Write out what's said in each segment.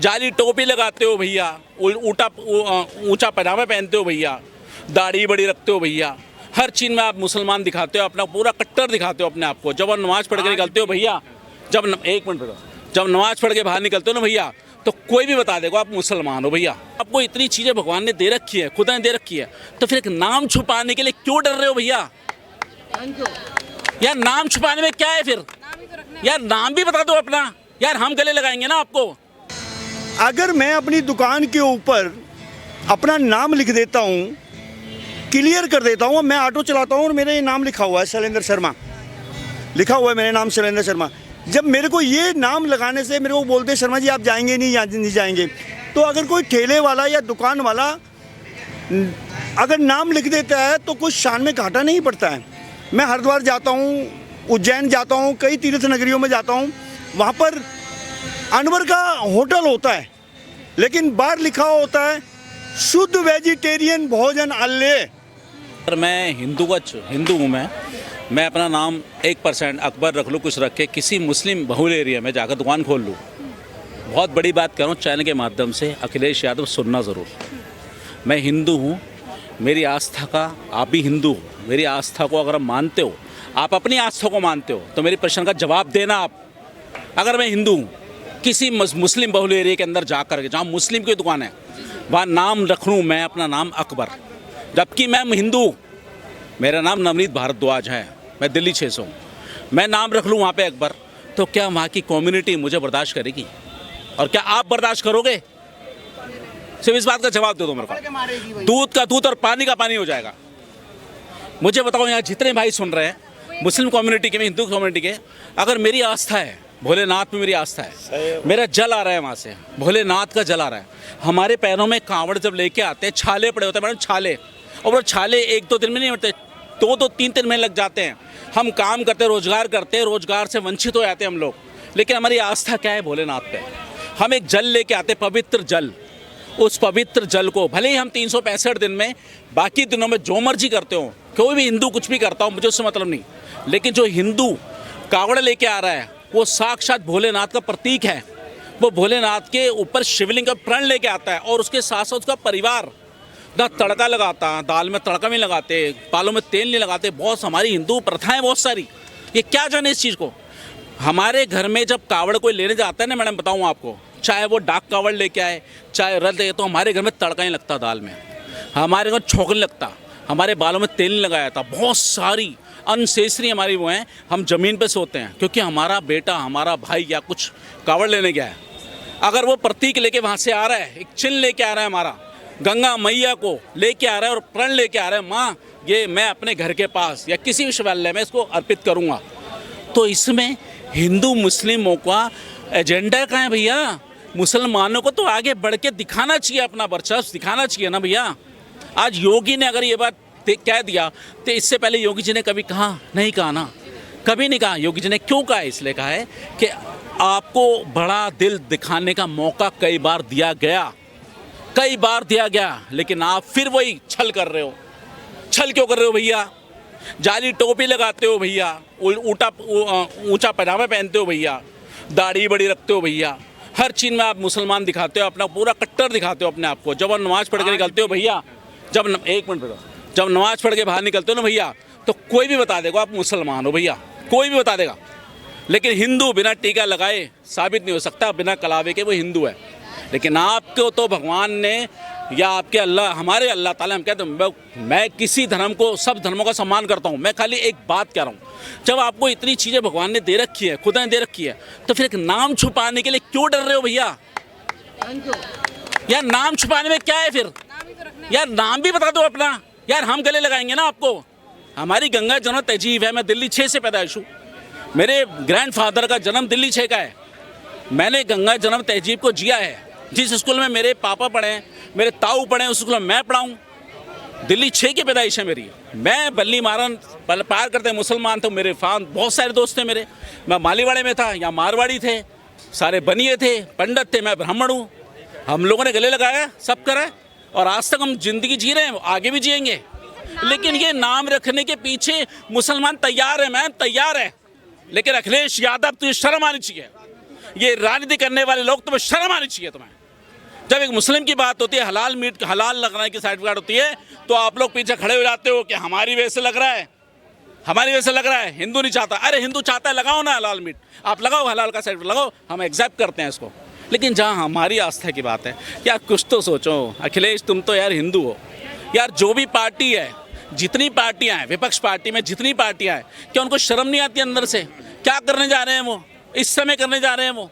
जाली टोपी लगाते हो भैया, ऊंचा पजामा पहनते हो भैया, दाढ़ी बड़ी रखते हो भैया, हर चीज़ में आप मुसलमान दिखाते हो, अपना पूरा कट्टर दिखाते हो अपने आप को। जब नमाज पढ़ के निकलते हो भैया, एक मिनट रुको, जब नमाज पढ़ के बाहर निकलते हो ना भैया, तो कोई भी बता देगा आप मुसलमान हो भैया। आपको इतनी चीज़ें भगवान ने दे रखी है, खुदा ने दे रखी है, तो फिर एक नाम छुपाने के लिए क्यों डर रहे हो भैया? यार नाम छुपाने में क्या है फिर? यार नाम भी बता दो अपना, यार हम गले लगाएंगे ना आपको। अगर मैं अपनी दुकान के ऊपर अपना नाम लिख देता हूँ, क्लियर कर देता हूँ, मैं ऑटो चलाता हूँ और मेरा ये नाम लिखा हुआ है शैलेंद्र शर्मा, लिखा हुआ है मेरा नाम शैलेंद्र शर्मा। जब मेरे को ये नाम लगाने से मेरे को बोलते शर्मा जी आप जाएंगे नहीं, यहाँ नहीं जाएंगे, तो अगर कोई ठेले वाला या दुकान वाला अगर नाम लिख देता है तो कुछ शान में घाटा नहीं पड़ता है। मैं हरिद्वार जाता हूँ, उज्जैन जाता हूँ, कई तीर्थ नगरियों में जाता हूँ, वहाँ पर अनवर का होटल होता है, लेकिन बाहर लिखा होता है शुद्ध वेजिटेरियन भोजन अल्ले। मैं हिंदू हूँ, मैं अपना नाम 1% अकबर रख लूँ, कुछ रख के किसी मुस्लिम बहुल एरिया में जाकर दुकान खोल लूँ। बहुत बड़ी बात कर रहा हूँ चैनल के माध्यम से, अखिलेश यादव सुनना ज़रूर। मैं हिंदू हूँ, मेरी आस्था का, आप भी हिंदू हो, मेरी आस्था को अगर आप मानते हो, आप अपनी आस्था को मानते हो, तो मेरे प्रश्न का जवाब देना आप। अगर मैं हिंदू हूँ, किसी मुस्लिम बहुल एरिया के अंदर जा कर के, जहाँ मुस्लिम की दुकान है, वहाँ नाम रख लूँ मैं अपना नाम अकबर, जबकि मैं हिंदू, मेरा नाम नवनीत भारद्वाज है, मैं दिल्ली 600 हूँ, मैं नाम रख लूँ वहाँ पे अकबर, तो क्या वहाँ की कम्युनिटी मुझे बर्दाश्त करेगी? और क्या आप बर्दाश्त करोगे? सिर्फ इस बात का जवाब दे दो मेरे को। दूध का दूध और पानी का पानी हो जाएगा। मुझे बताओ, यहाँ जितने भाई सुन रहे हैं मुस्लिम कम्युनिटी के, हिंदू कम्युनिटी के, अगर मेरी आस्था है, भोलेनाथ में मेरी आस्था है, मेरा जल आ रहा है वहाँ से, भोलेनाथ का जल आ रहा है, हमारे पैरों में कांवड़ जब लेके आते हैं, छाले पड़े होते हैं मैडम, छाले, और वो छाले 1-2 दिन में नहीं होते, 2-3 महीने लग जाते हैं। हम काम करते, रोजगार करते, रोजगार से वंचित हो जाते हैं हम लोग, लेकिन हमारी आस्था क्या है? भोलेनाथ पे। हम एक जल लेके आते, पवित्र जल, उस पवित्र जल को भले ही हम 365 दिन में, बाकी दिनों में जो मर्जी करते हो, कोई भी हिंदू कुछ भी करता हो, मुझे उससे मतलब नहीं, लेकिन जो हिंदू कावड़ लेके आ रहा है वो साक्षात भोलेनाथ का प्रतीक है। वो भोलेनाथ के ऊपर शिवलिंग का प्रण लेके आता है, और उसके साथ साथ उसका परिवार ना तड़का लगाता, दाल में तड़का नहीं लगाते, बालों में तेल नहीं लगाते। बहुत हमारी हिंदू प्रथाएं बहुत सारी, ये क्या जाने इस चीज़ को। हमारे घर में जब कावड़ कोई लेने जाता है ना मैडम, बताऊँ आपको, चाहे वो डाक कावड़ लेके आए, चाहे रथ ले, तो हमारे घर में तड़का नहीं लगता दाल में, हमारे घर छोंक नहीं लगता, हमारे बालों में तेल नहीं लगाया था। बहुत सारी अनसेसरी हमारी वो हैं, हम ज़मीन पे सोते हैं क्योंकि हमारा बेटा, हमारा भाई या कुछ कावड़ लेने गया है। अगर वो प्रतीक लेके वहाँ से आ रहा है, एक चिन्ह लेके आ रहा है, हमारा गंगा मैया को लेके आ रहा है और प्रण लेके आ रहा है, माँ ये मैं अपने घर के पास या किसी विश्वविद्यालय में इसको अर्पित करूँगा, तो इसमें हिंदू मुस्लिमों का एजेंडा कहाँ है भैया? मुसलमानों को तो आगे बढ़ के दिखाना चाहिए, अपना वर्चस्व दिखाना चाहिए ना भैया। आज योगी ने अगर ये बात कह दिया, तो इससे पहले योगी जी ने कभी कहा? नहीं कहा ना, कभी नहीं कहा। योगी जी ने क्यों कहा? इसलिए कहा है कि आपको बड़ा दिल दिखाने का मौका कई बार दिया गया, लेकिन आप फिर वही छल कर रहे हो। छल क्यों कर रहे हो भैया? जाली टोपी लगाते हो भैया, ऊंचा पजामा पहनते हो भैया, दाढ़ी बड़ी रखते हो भैया, हर चीज़ में आप मुसलमान दिखाते हो, अपना पूरा कट्टर दिखाते हो अपने आप को। जब नमाज पढ़ के निकलते हो भैया, जब नमाज पढ़ के बाहर निकलते हो ना भैया, तो कोई भी बता देगा आप मुसलमान हो भैया, कोई भी बता देगा। लेकिन हिंदू बिना टीका लगाए साबित नहीं हो सकता, बिना कलावे के वो हिंदू है। लेकिन आपको तो भगवान ने या आपके अल्लाह, हमारे अल्लाह ताला, हम कहते हैं मैं किसी धर्म को, सब धर्मों का सम्मान करता हूँ, मैं खाली एक बात कह रहा हूँ, जब आपको इतनी चीज़ें भगवान ने दे रखी है, खुदा ने दे रखी है, तो फिर एक नाम छुपाने के लिए क्यों डर रहे हो भैया? यार नाम छुपाने में क्या है फिर? यार नाम भी बता दो अपना, यार हम गले लगाएंगे ना आपको। हमारी गंगा जमुना तहजीब है, मैं दिल्ली 6 से पैदाइश हूँ, मेरे ग्रैंडफादर का जन्म दिल्ली 6 का है, मैंने गंगा जन्म तहजीब को जिया है। जिस स्कूल में मेरे पापा पढ़े, मेरे ताऊ पढ़े, उस स्कूल में मैं पढ़ा हूँ। दिल्ली 6 की पैदाइश है मेरी। मैं बल्ली मारन पार करते मुसलमान थे, मेरे बहुत सारे दोस्त थे मेरे। मैं मालीवाड़े में था, यहाँ मारवाड़ी थे, सारे बनिए थे, पंडित थे, मैं ब्राह्मण हूँ। हम लोगों ने गले लगाया, सब करा, और आज तक हम जिंदगी जी रहे हैं, आगे भी जिएंगे। लेकिन ये नाम रखने के पीछे मुसलमान तैयार है, मैम तैयार है, लेकिन अखिलेश यादव तुझे शर्म आनी चाहिए। ये राजनीति करने वाले लोग, तुम्हें शर्म आनी चाहिए। तुम्हें जब एक मुस्लिम की बात होती है, हलाल मीट हलाल लगाने की सर्टिफिकेट होती है, तो आप लोग पीछे खड़े हो जाते हो कि हमारी वजह से लग रहा है, हमारी वजह से लग रहा है, हिंदू नहीं चाहता। अरे हिंदू चाहता है, लगाओ ना हलाल मीट, आप लगाओ हलाल का सर्टिफिकेट लगाओ, हम एक्सेप्ट करते हैं इसको। लेकिन जहाँ हमारी आस्था की बात है, यार कुछ तो सोचो। अखिलेश तुम तो यार हिंदू हो यार, जो भी पार्टी है, जितनी पार्टियां हैं, विपक्ष पार्टी में जितनी पार्टियां हैं, क्या उनको शर्म नहीं आती अंदर से? क्या करने जा रहे हैं वो, इस समय करने जा रहे हैं वो,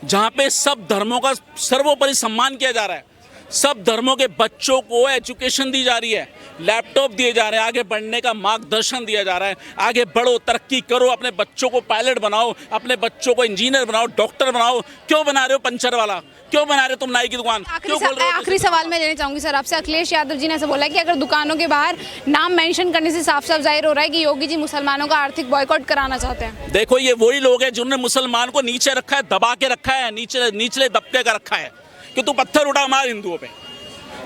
जहाँ पे सब धर्मों का सर्वोपरि सम्मान किया जा रहा है, सब धर्मों के बच्चों को एजुकेशन दी जा रही है, लैपटॉप दिए जा रहे हैं, आगे बढ़ने का मार्गदर्शन दिया जा रहा है, आगे बढ़ो, तरक्की करो, अपने बच्चों को पायलट बनाओ, अपने बच्चों को इंजीनियर बनाओ, डॉक्टर बनाओ। क्यों बना रहे हो पंचर वाला, क्यों बना रहे हो तुम नाई की दुकान, क्यों खोल रहे हो? आखिरी सवाल मैं लेना चाहूंगी सर आपसे। अखिलेश यादव जी ने ऐसा बोला है कि अगर दुकानों के बाहर नाम मेंशन करने से साफ साफ जाहिर हो रहा है कि योगी जी मुसलमानों का आर्थिक बॉयकॉट कराना चाहते हैं। देखो ये वही लोग हैं जिन्होंने मुसलमान को नीचे रखा है, दबा के रखा है, निचले दबके का रखा है कि तू पत्थर उठा मार हिंदुओं पे,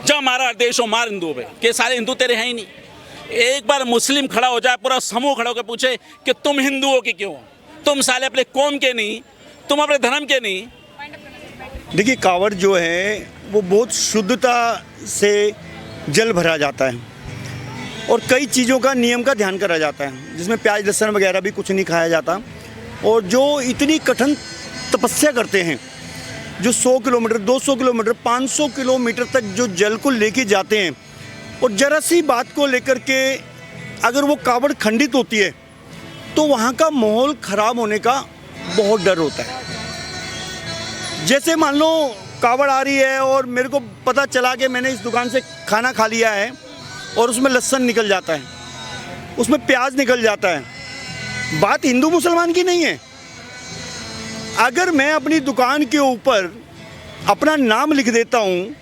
जब हमारा देश हो मार हिंदुओं पे, कि सारे हिंदू तेरे हैं ही नहीं। एक बार मुस्लिम खड़ा हो जाए, पूरा समूह खड़ा होकर पूछे कि तुम हिंदुओं के क्यों, तुम साले अपने कौम के नहीं, तुम अपने धर्म के नहीं। देखिए कावड़ जो है वो बहुत शुद्धता से जल भरा जाता है और कई चीज़ों का नियम का ध्यान करा जाता है, जिसमें प्याज लहसुन वगैरह भी कुछ नहीं खाया जाता। और जो इतनी कठिन तपस्या करते हैं, जो 100 किलोमीटर 200 किलोमीटर 500 किलोमीटर तक जो जल को लेके जाते हैं, और ज़रा सी बात को लेकर के अगर वो कावड़ खंडित होती है तो वहाँ का माहौल ख़राब होने का बहुत डर होता है। जैसे मान लो कावड़ आ रही है और मेरे को पता चला कि मैंने इस दुकान से खाना खा लिया है और उसमें लहसुन निकल जाता है, उसमें प्याज निकल जाता है, बात हिंदू मुसलमान की नहीं है। अगर मैं अपनी दुकान के ऊपर अपना नाम लिख देता हूँ,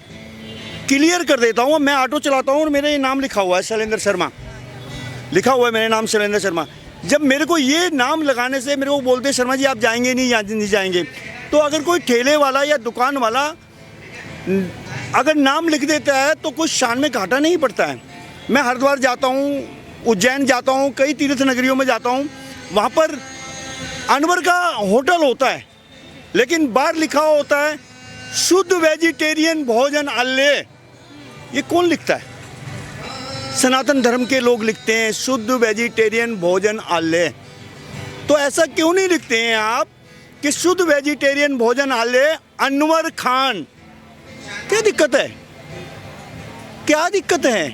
क्लियर कर देता हूँ, मैं ऑटो चलाता हूँ और मेरा ये नाम लिखा हुआ है शैलेंद्र शर्मा, लिखा हुआ है मेरा नाम शैलेंद्र शर्मा। जब मेरे को ये नाम लगाने से मेरे को बोलते हैं शर्मा जी आप जाएंगे नहीं, यहाँ नहीं जाएंगे, तो अगर कोई ठेले वाला या दुकान वाला अगर नाम लिख देता है तो कुछ शान में घाटा नहीं पड़ता है। मैं हरिद्वार जाता हूँ, उज्जैन जाता हूँ, कई तीर्थ नगरियों में जाता हूँ, वहाँ पर अनवर का होटल होता है लेकिन बाहर लिखा होता है शुद्ध वेजिटेरियन भोजन आल्हे। ये कौन लिखता है? सनातन धर्म के लोग लिखते हैं शुद्ध वेजिटेरियन भोजन आल्हे। तो ऐसा क्यों नहीं लिखते हैं आप कि शुद्ध वेजिटेरियन भोजन आल्हे अनवर खान? क्या दिक्कत है, क्या दिक्कत है?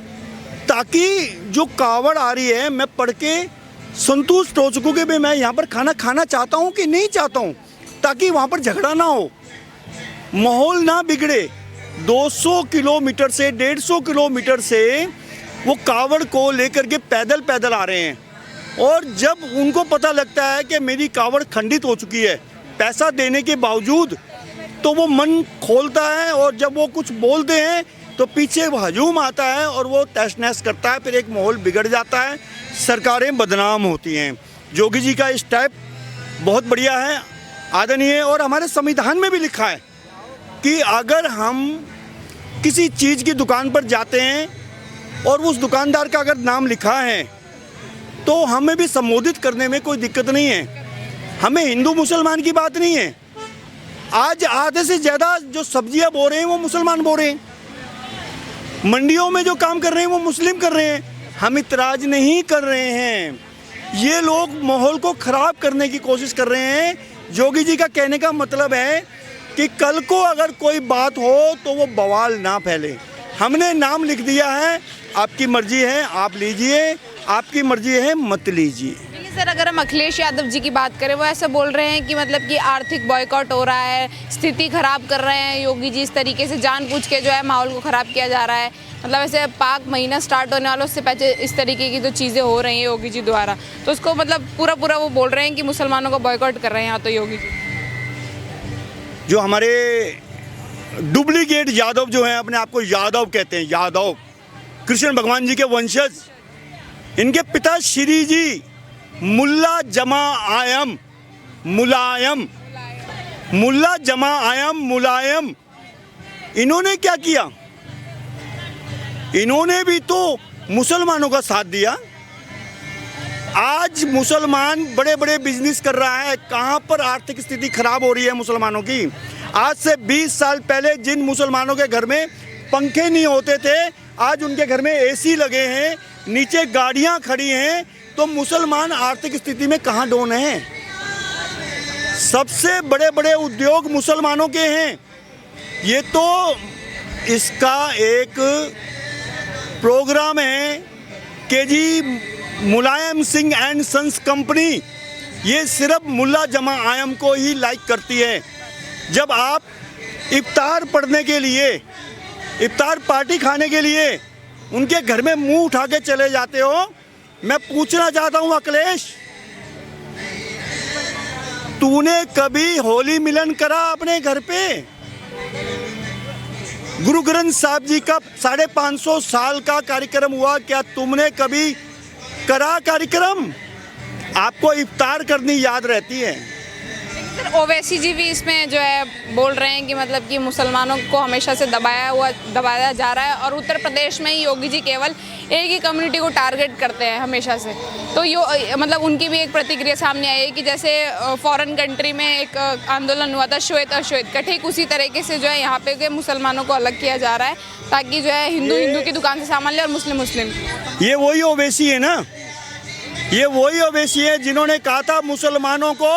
ताकि जो कावड़ आ रही है मैं पढ़ के संतुष्ट हो सकूँ कि भाई मैं यहाँ पर खाना खाना चाहता हूँ कि नहीं चाहता हूँ, ताकि वहाँ पर झगड़ा ना हो, माहौल ना बिगड़े। 200 किलोमीटर से 150 किलोमीटर से वो कावड़ को लेकर के पैदल पैदल आ रहे हैं, और जब उनको पता लगता है कि मेरी कावड़ खंडित हो चुकी है पैसा देने के बावजूद, तो वो मन खोलता है और जब वो कुछ बोलते हैं तो पीछे वो हजूम आता है और वो तहस नहस करता है, फिर एक माहौल बिगड़ जाता है, सरकारें बदनाम होती हैं। योगी जी का स्टेप बहुत बढ़िया है, आदरणीय, और हमारे संविधान में भी लिखा है कि अगर हम किसी चीज़ की दुकान पर जाते हैं और उस दुकानदार का अगर नाम लिखा है तो हमें भी संबोधित करने में कोई दिक्कत नहीं है। हमें हिंदू मुसलमान की बात नहीं है। आज आधे से ज़्यादा जो सब्जियां बो रहे हैं वो मुसलमान बो रहे हैं, मंडियों में जो काम कर रहे हैं वो मुस्लिम कर रहे हैं। हम इतराज़ नहीं कर रहे हैं, ये लोग माहौल को ख़राब करने की कोशिश कर रहे हैं। योगी जी का कहने का मतलब है कि कल को अगर कोई बात हो तो वो बवाल ना फैले। हमने नाम लिख दिया है, आपकी मर्जी है आप लीजिए, आपकी मर्जी है मत लीजिए। सर अगर हम अखिलेश यादव जी की बात करें, वो ऐसा बोल रहे हैं कि मतलब कि आर्थिक बॉयकॉट हो रहा है, स्थिति खराब कर रहे हैं योगी जी, इस तरीके से जानबूझ के जो है माहौल को ख़राब किया जा रहा है। मतलब ऐसे पाक महीना स्टार्ट होने वाला उससे पहले इस तरीके की तो चीज़ें हो रही हैं योगी जी द्वारा, तो उसको मतलब पूरा वो बोल रहे हैं कि मुसलमानों को बॉयकॉट कर रहे हैं यहाँ तो योगी जी। जो हमारे डुप्लीकेट यादव जो हैं, अपने आप को यादव कहते हैं, यादव कृष्ण भगवान जी के वंशज, इनके पिता श्री जी मुल्ला जमा आयम मुलायम, मुल्ला जमा आयम मुलायम, इन्होंने क्या किया? इन्होंने भी तो मुसलमानों का साथ दिया। आज मुसलमान बड़े बड़े बिजनेस कर रहा है। कहाँ पर आर्थिक स्थिति खराब हो रही है मुसलमानों की। आज से 20 साल पहले जिन मुसलमानों के घर में पंखे नहीं होते थे, आज उनके घर में एसी लगे हैं, नीचे गाड़ियाँ खड़ी हैं। तो मुसलमान आर्थिक स्थिति में कहाँ डाउन है। सबसे बड़े बड़े उद्योग मुसलमानों के हैं। ये तो इसका एक प्रोग्राम है कि जी Mulayam Singh and sons company, ये सिर्फ मुल्ला जमा आयम को ही लाइक करती है। जब आप इफ्तार पढ़ने के लिए, इफ्तार पार्टी खाने के लिए उनके घर में मुंह उठा के चले जाते हो, मैं पूछना चाहता हूं अखिलेश, तूने कभी होली मिलन करा अपने घर पे? गुरु ग्रंथ साहब जी का 550 साल का कार्यक्रम हुआ, क्या तुमने कभी करा कार्यक्रम? आपको इफ्तार करनी याद रहती है। सर ओवैसी जी भी इसमें जो है बोल रहे हैं कि मतलब कि मुसलमानों को हमेशा से दबाया जा रहा है और उत्तर प्रदेश में ही योगी जी केवल एक ही कम्युनिटी को टारगेट करते हैं हमेशा से। तो मतलब उनकी भी एक प्रतिक्रिया सामने आई है कि जैसे फॉरेन कंट्री में एक आंदोलन हुआ था श्वेत अश्वेत का, ठीक उसी तरीके से जो है यहाँ पे के मुसलमानों को अलग किया जा रहा है ताकि जो है हिंदू की दुकान से सामान ले और मुस्लिम। ये वही ओवैसी है ना, ये वही ओवैसी है जिन्होंने कहा था मुसलमानों को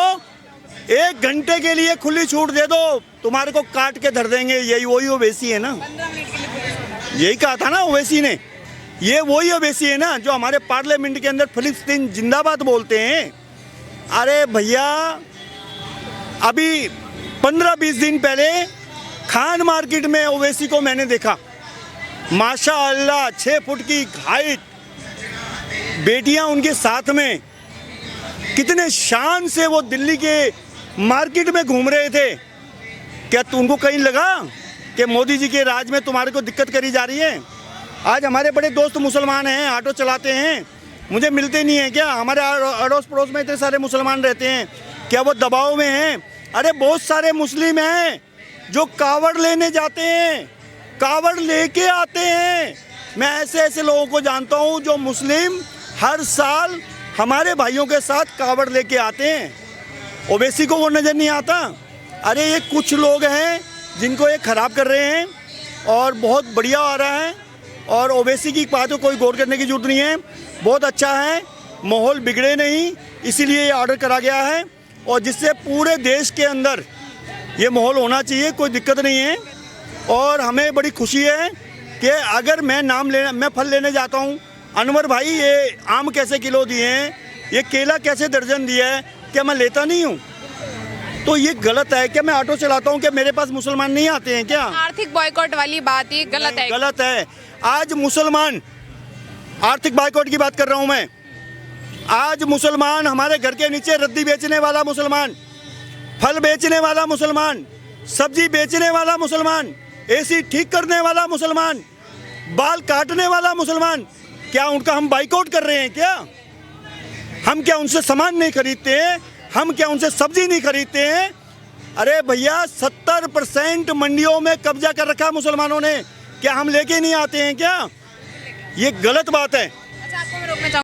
1 घंटे के लिए खुली छूट दे दो, तुम्हारे को काट के धर देंगे। यही वही ओवैसी है ना, यही कहा था ना ओवैसी ने। ये वही ओवैसी है ना जो हमारे पार्लियामेंट के अंदर फिलिस्तीन जिंदाबाद बोलते हैं। अरे भैया, अभी 15-20 दिन पहले खान मार्केट में ओवैसी को मैंने देखा। माशाअल्लाह 6 फुट की हाइट, बेटियां उनके साथ में, कितने शान से वो दिल्ली के मार्केट में घूम रहे थे। क्या तुमको कहीं लगा कि मोदी जी के राज में तुम्हारे को दिक्कत करी जा रही है? आज हमारे बड़े दोस्त मुसलमान हैं, ऑटो चलाते हैं, मुझे मिलते नहीं हैं क्या? हमारे अड़ोस पड़ोस में इतने सारे मुसलमान रहते हैं, क्या वो दबाव में हैं? अरे बहुत सारे मुस्लिम हैं जो कावड़ लेने जाते हैं, कावड़ लेके आते हैं। मैं ऐसे लोगों को जानता हूँ जो मुस्लिम हर साल हमारे भाइयों के साथ कावड़ लेके आते हैं। ओवैसी को वो नज़र नहीं आता। अरे ये कुछ लोग हैं जिनको ये ख़राब कर रहे हैं और बहुत बढ़िया आ रहा है। और ओवैसी की बात को कोई गौर करने की जरूरत नहीं है, बहुत अच्छा है, माहौल बिगड़े नहीं, इसीलिए ये ऑर्डर करा गया है और जिससे पूरे देश के अंदर ये माहौल होना चाहिए, कोई दिक्कत नहीं है। और हमें बड़ी खुशी है कि अगर मैं फल लेने जाता हूँ, अनवर भाई ये आम कैसे किलो दिए हैं, ये केला कैसे दर्जन दिया है, क्या मैं लेता नहीं हूँ? तो ये गलत है। क्या मैं ऑटो चलाता हूँ, क्या मेरे पास मुसलमान नहीं आते हैं क्या? आर्थिक बॉयकॉट वाली बात ये गलत है। गलत है। आज मुसलमान, आर्थिक बॉयकॉट की बात कर रहा हूँ मैं, आज मुसलमान हमारे घर के नीचे रद्दी बेचने वाला मुसलमान, फल बेचने वाला मुसलमान, सब्जी बेचने वाला मुसलमान, एसी ठीक करने वाला मुसलमान, बाल काटने वाला मुसलमान, क्या उनका हम बाइकआउट कर रहे हैं क्या? हम क्या उनसे सामान नहीं खरीदते हैं? हम क्या उनसे सब्जी नहीं खरीदते हैं? अरे भैया 70% मंडियों में कब्जा कर रखा मुसलमानों ने, क्या हम लेके नहीं आते हैं क्या? ये गलत बात है। अच्छा, आपको मैं रोकना चाहूँगा।